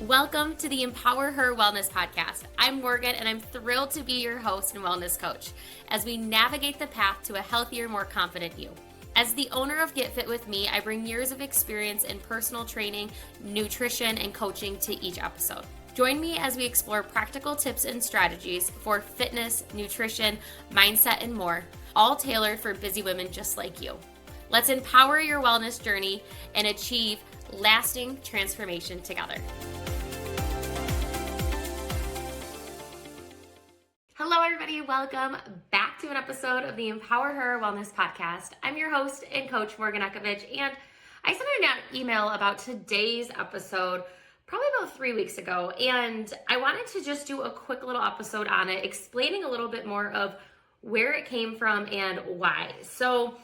Welcome to the EmpowerHer Wellness Podcast. I'm Morgan, and I'm thrilled to be your host and wellness coach as we navigate the path to a healthier, more confident you. As the owner of Get Fit With Me, I bring years of experience in personal training, nutrition, and coaching to each episode. Join me as we explore practical tips and strategies for fitness, nutrition, mindset, and more, all tailored for busy women just like you. Let's empower your wellness journey and achieve lasting transformation together. Hello, everybody. Welcome back to an episode of the EmpowerHer Wellness Podcast. I'm your host and coach, Morgan Ekovich, and I sent out an email about today's episode probably about 3 weeks ago, and I wanted to just do a quick little episode on it, explaining a little bit more of where it came from and why. So,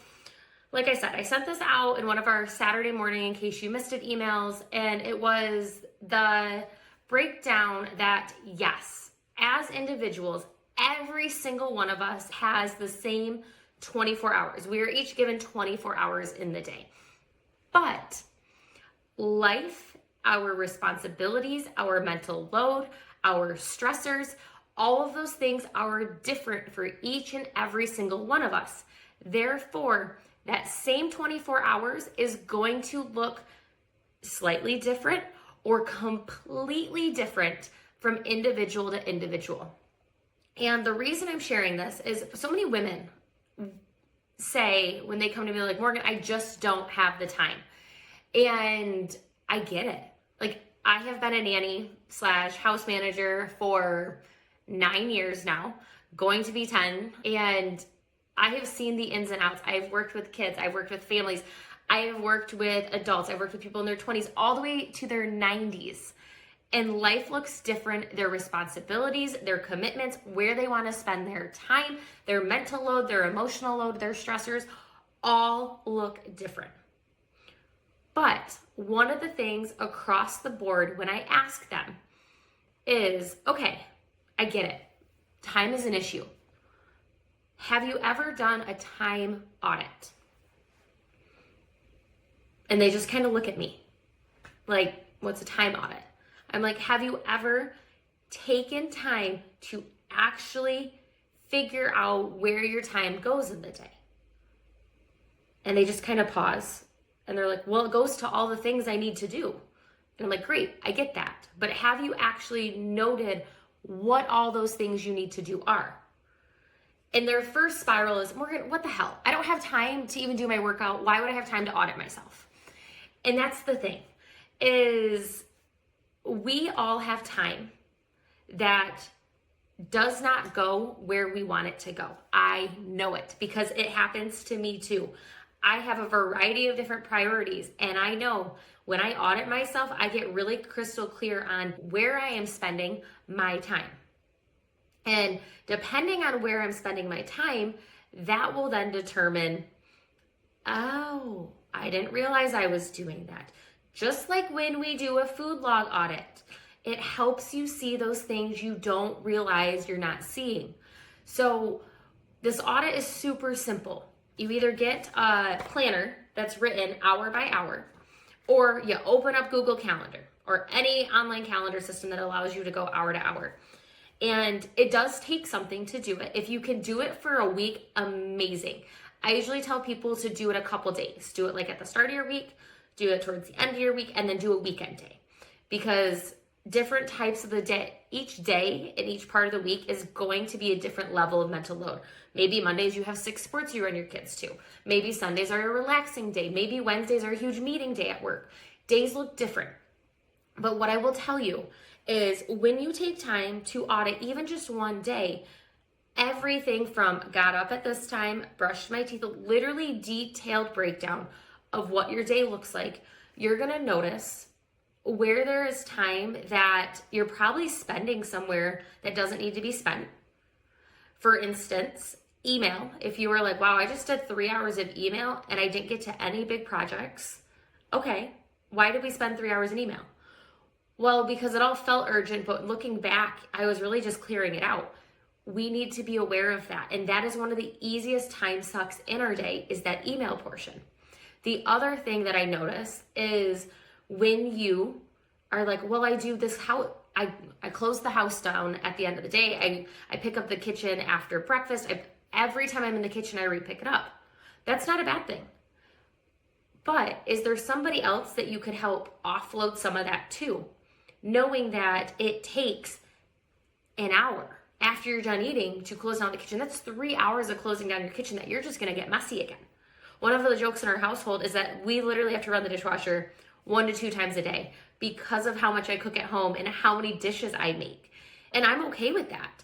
like I said, I sent this out in one of our Saturday morning, in case you missed it, emails, and it was the breakdown that, yes, as individuals, every single one of us has the same 24 hours. We are each given 24 hours in the day. But life, our responsibilities, our mental load, our stressors, all of those things are different for each and every single one of us. Therefore, that same 24 hours is going to look slightly different or completely different from individual to individual. And the reason I'm sharing this is so many women say when they come to me like, Morgan, I just don't have the time. And I get it. Like, I have been a nanny / house manager for 9 years now, going to be 10. And I have seen the ins and outs. I've worked with kids. I've worked with families. I have worked with adults. I've worked with people in their 20s all the way to their 90s. And life looks different. Their responsibilities, their commitments, where they want to spend their time, their mental load, their emotional load, their stressors, all look different. But one of the things across the board when I ask them is, okay, I get it. Time is an issue. Have you ever done a time audit? And they just kind of look at me like, what's a time audit? I'm like, have you ever taken time to actually figure out where your time goes in the day? And they just kind of pause and they're like, well, it goes to all the things I need to do. And I'm like, great, I get that. But have you actually noted what all those things you need to do are? And their first spiral is, Morgan, what the hell? I don't have time to even do my workout. Why would I have time to audit myself? And that's the thing, is we all have time that does not go where we want it to go. I know it because it happens to me too. I have a variety of different priorities, and I know when I audit myself, I get really crystal clear on where I am spending my time. And depending on where I'm spending my time, that will then determine, oh, I didn't realize I was doing that. Just like when we do a food log audit, it helps you see those things you don't realize you're not seeing. So this audit is super simple. You either get a planner that's written hour by hour, or you open up Google Calendar or any online calendar system that allows you to go hour to hour. And it does take something to do it. If you can do it for a week, amazing. I usually tell people to do it a couple days. Do it like at the start of your week, do it towards the end of your week, and then do a weekend day. Because different types of the day, each day in each part of the week is going to be a different level of mental load. Maybe Mondays you have 6 sports you run your kids to. Maybe Sundays are a relaxing day. Maybe Wednesdays are a huge meeting day at work. Days look different. But what I will tell you is when you take time to audit even just one day, everything from got up at this time, brushed my teeth, literally detailed breakdown of what your day looks like, you're going to notice where there is time that you're probably spending somewhere that doesn't need to be spent. For instance, email. If you were like, wow, I just did 3 hours of email and I didn't get to any big projects. Okay, why did we spend 3 hours in email? Well, because it all felt urgent, but looking back, I was really just clearing it out. We need to be aware of that. And that is one of the easiest time sucks in our day, is that email portion. The other thing that I notice is when you are like, well, I do this, I close the house down at the end of the day. I pick up the kitchen after breakfast. Every time I'm in the kitchen, I re-pick it up. That's not a bad thing. But is there somebody else that you could help offload some of that to? Knowing that it takes an hour after you're done eating to close down the kitchen. That's 3 hours of closing down your kitchen that you're just gonna get messy again. One of the jokes in our household is that we literally have to run the dishwasher 1 to 2 times a day because of how much I cook at home and how many dishes I make. And I'm okay with that.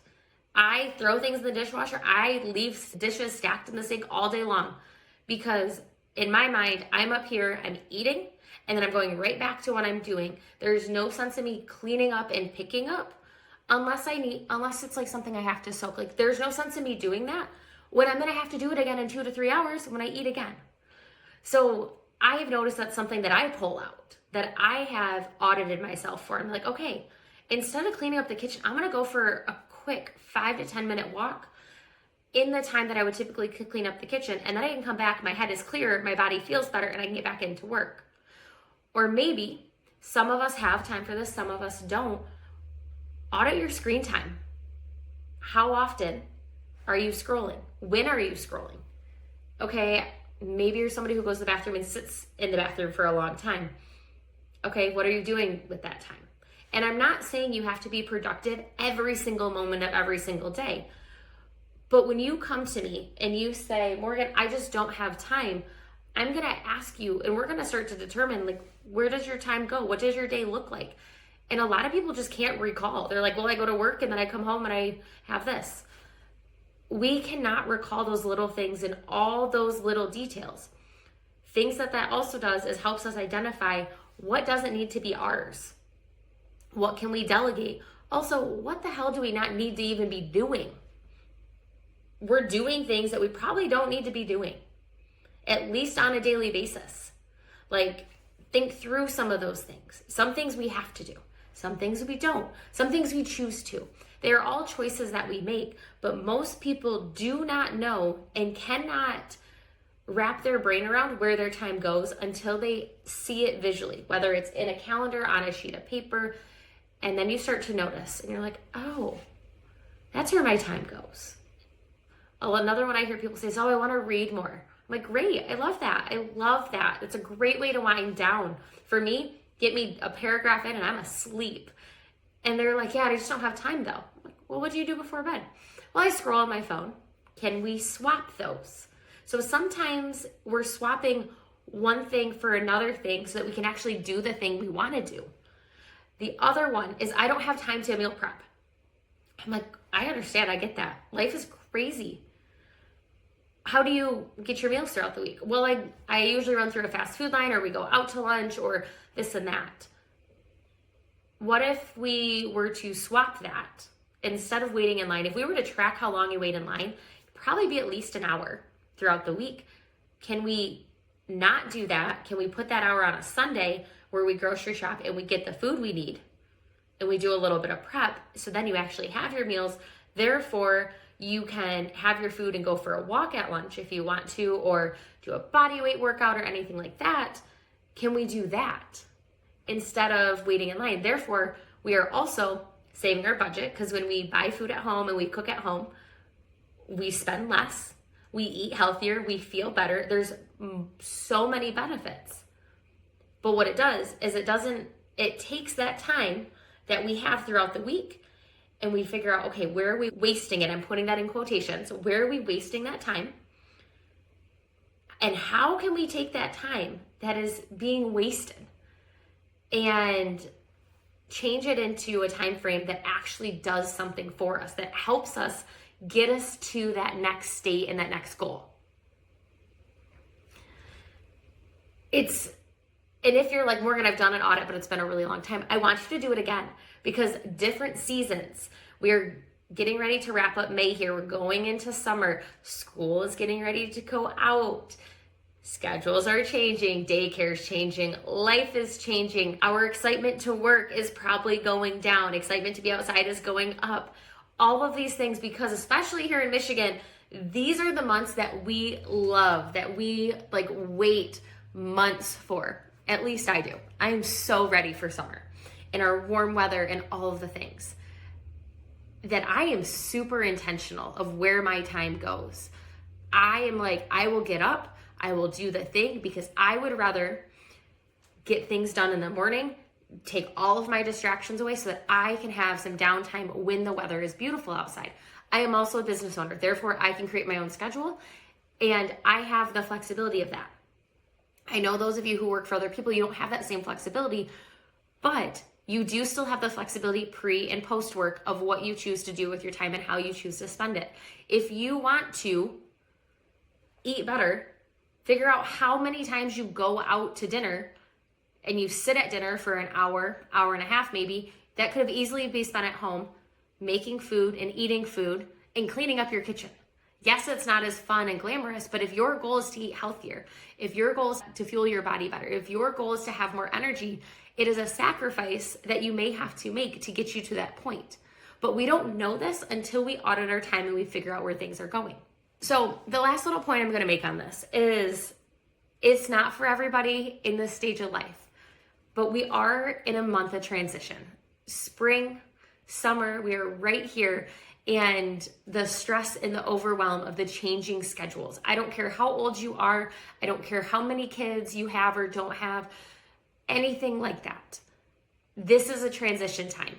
I throw things in the dishwasher. I leave dishes stacked in the sink all day long because in my mind, I'm up here, I'm eating, and then I'm going right back to what I'm doing. There's no sense in me cleaning up and picking up unless it's like something I have to soak. Like there's no sense in me doing that when I'm gonna have to do it again in 2 to 3 hours when I eat again. So I have noticed that's something that I pull out, that I have audited myself for. I'm like, okay, instead of cleaning up the kitchen, I'm gonna go for a quick 5 to 10 minute walk in the time that I would typically clean up the kitchen. And then I can come back, my head is clear, my body feels better, and I can get back into work. Or maybe some of us have time for this, some of us don't. Audit your screen time. How often are you scrolling? When are you scrolling? Okay, maybe you're somebody who goes to the bathroom and sits in the bathroom for a long time. Okay, what are you doing with that time? And I'm not saying you have to be productive every single moment of every single day. But when you come to me and you say, Morgan, I just don't have time, I'm gonna ask you, and we're gonna start to determine, like, where does your time go? What does your day look like? And a lot of people just can't recall. They're like, well, I go to work and then I come home and I have this. We cannot recall those little things and all those little details. Things that also does is helps us identify what doesn't need to be ours. What can we delegate? Also, what the hell do we not need to even be doing? We're doing things that we probably don't need to be doing, at least on a daily basis. Like, think through some of those things. Some things we have to do. Some things we don't. Some things we choose to. They are all choices that we make, but most people do not know and cannot wrap their brain around where their time goes until they see it visually, whether it's in a calendar, on a sheet of paper, and then you start to notice and you're like, oh, that's where my time goes. Oh, another one I hear people say is, oh, I want to read more. I'm like, great, I love that. I love that. It's a great way to wind down. For me, get me a paragraph in and I'm asleep. And they're like, yeah, I just don't have time though. I'm like, well, what do you do before bed? Well, I scroll on my phone. Can we swap those? So sometimes we're swapping one thing for another thing so that we can actually do the thing we want to do. The other one is I don't have time to meal prep. I'm like, I understand, I get that. Life is crazy. How do you get your meals throughout the week? Well, I usually run through a fast food line, or we go out to lunch, or this and that. What if we were to swap that? Instead of waiting in line, if we were to track how long you wait in line, it'd probably be at least an hour throughout the week. Can we not do that? Can we put that hour on a Sunday where we grocery shop and we get the food we need and we do a little bit of prep, so then you actually have your meals? Therefore, you can have your food and go for a walk at lunch if you want to, or do a body weight workout or anything like that. Can we do that instead of waiting in line? Therefore, we are also saving our budget, because when we buy food at home and we cook at home, we spend less, we eat healthier, we feel better. There's so many benefits. But what it does is it takes that time that we have throughout the week, and we figure out, okay, where are we wasting it? I'm putting that in quotations. Where are we wasting that time? And how can we take that time that is being wasted and change it into a time frame that actually does something for us, that helps us get us to that next state and that next goal? And if you're like, Morgan, I've done an audit, but it's been a really long time, I want you to do it again, because different seasons, we're getting ready to wrap up May here. We're going into summer. School is getting ready to go out. Schedules are changing. Daycare is changing. Life is changing. Our excitement to work is probably going down. Excitement to be outside is going up. All of these things, because especially here in Michigan, these are the months that we love, that we wait months for. At least I do. I am so ready for summer. and our warm weather and all of the things, that I am super intentional of where my time goes. I am like, I will get up, I will do the thing, because I would rather get things done in the morning, take all of my distractions away so that I can have some downtime when the weather is beautiful outside. I am also a business owner, therefore I can create my own schedule, and I have the flexibility of that. I know those of you who work for other people, you don't have that same flexibility, but you do still have the flexibility pre and post work of what you choose to do with your time and how you choose to spend it. If you want to eat better, figure out how many times you go out to dinner and you sit at dinner for an hour, hour and a half maybe, that could have easily been spent at home making food and eating food and cleaning up your kitchen. Yes, it's not as fun and glamorous, but if your goal is to eat healthier, if your goal is to fuel your body better, if your goal is to have more energy, it is a sacrifice that you may have to make to get you to that point. But we don't know this until we audit our time and we figure out where things are going. So the last little point I'm going to make on this is it's not for everybody in this stage of life, but we are in a month of transition. Spring, summer, we are right here. And the stress and the overwhelm of the changing schedules. I don't care how old you are. I don't care how many kids you have or don't have, anything like that. This is a transition time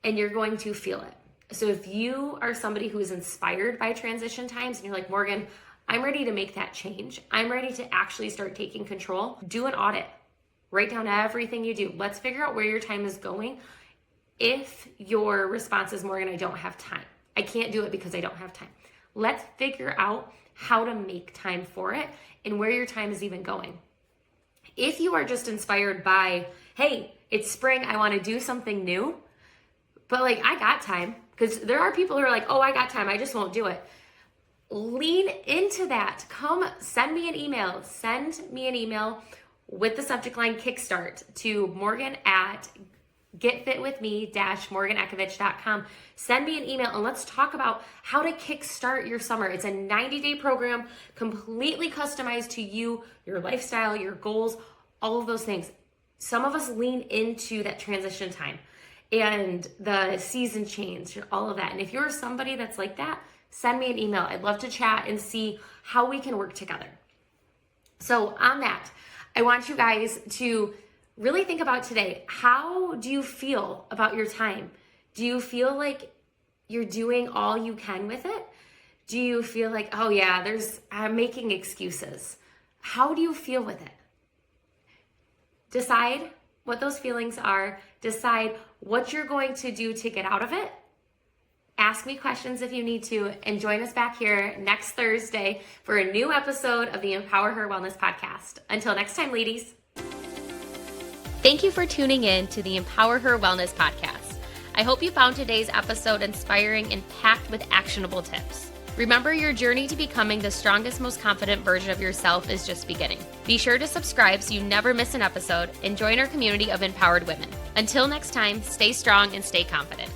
and you're going to feel it. So if you are somebody who is inspired by transition times and you're like, Morgan, I'm ready to make that change. I'm ready to actually start taking control. Do an audit. Write down everything you do. Let's figure out where your time is going. If your response is, Morgan, I don't have time. I can't do it because I don't have time. Let's figure out how to make time for it and where your time is even going. If you are just inspired by, hey, it's spring, I want to do something new, but like, I got time, because there are people who are like, oh, I got time, I just won't do it. Lean into that. Come send me an email. Send me an email with the subject line Kickstart to morgan@getfitwithme-morganekovich.com. Send me an email and let's talk about how to kickstart your summer. It's a 90-day program, completely customized to you, your lifestyle, your goals, all of those things. Some of us lean into that transition time and the season change and all of that. And if you're somebody that's like that, send me an email. I'd love to chat and see how we can work together. So on that, I want you guys to really think about today. How do you feel about your time? Do you feel like you're doing all you can with it? Do you feel like, oh yeah, I'm making excuses? How do you feel with it? Decide what those feelings are. Decide what you're going to do to get out of it. Ask me questions if you need to, and join us back here next Thursday for a new episode of the EmpowerHer Wellness Podcast. Until next time, ladies. Thank you for tuning in to the EmpowerHer Wellness Podcast. I hope you found today's episode inspiring and packed with actionable tips. Remember, your journey to becoming the strongest, most confident version of yourself is just beginning. Be sure to subscribe so you never miss an episode and join our community of empowered women. Until next time, stay strong and stay confident.